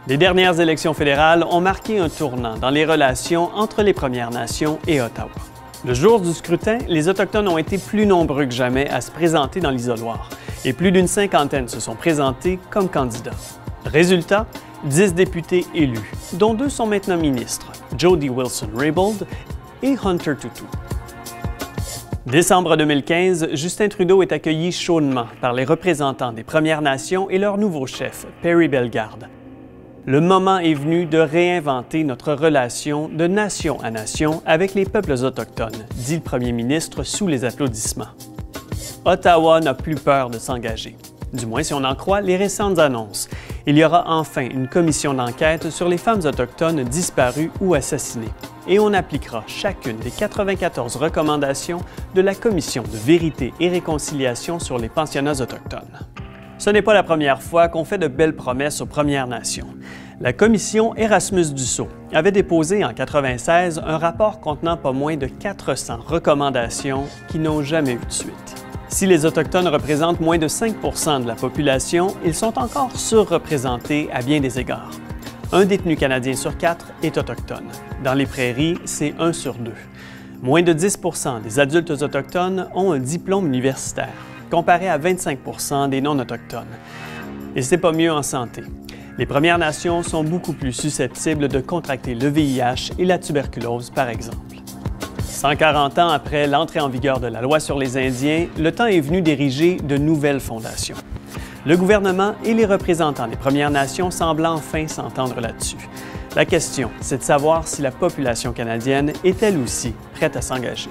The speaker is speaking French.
Les dernières élections fédérales ont marqué un tournant dans les relations entre les Premières Nations et Ottawa. Le jour du scrutin, les Autochtones ont été plus nombreux que jamais à se présenter dans l'isoloir et plus d'une cinquantaine se sont présentés comme candidats. Résultat, 10 députés élus, dont 2 sont maintenant ministres, Jody Wilson-Raybould et Hunter Tootoo. Décembre 2015, Justin Trudeau est accueilli chaudement par les représentants des Premières Nations et leur nouveau chef, Perry Bellegarde. Le moment est venu de réinventer notre relation de nation à nation avec les peuples autochtones, dit le premier ministre sous les applaudissements. Ottawa n'a plus peur de s'engager. Du moins si on en croit les récentes annonces. Il y aura enfin une commission d'enquête sur les femmes autochtones disparues ou assassinées. Et on appliquera chacune des 94 recommandations de la Commission de vérité et réconciliation sur les pensionnats autochtones. Ce n'est pas la première fois qu'on fait de belles promesses aux Premières Nations. La commission Erasmus-Dussault avait déposé en 1996 un rapport contenant pas moins de 400 recommandations qui n'ont jamais eu de suite. Si les Autochtones représentent moins de 5 % de la population, ils sont encore surreprésentés à bien des égards. Un détenu canadien sur 4 est autochtone. Dans les prairies, c'est 1 sur 2. Moins de 10 % des adultes autochtones ont un diplôme universitaire, comparé à 25 % des non-autochtones. Et c'est pas mieux en santé. Les Premières Nations sont beaucoup plus susceptibles de contracter le VIH et la tuberculose, par exemple. 140 ans après l'entrée en vigueur de la loi sur les Indiens, le temps est venu d'ériger de nouvelles fondations. Le gouvernement et les représentants des Premières Nations semblent enfin s'entendre là-dessus. La question, c'est de savoir si la population canadienne est elle aussi prête à s'engager.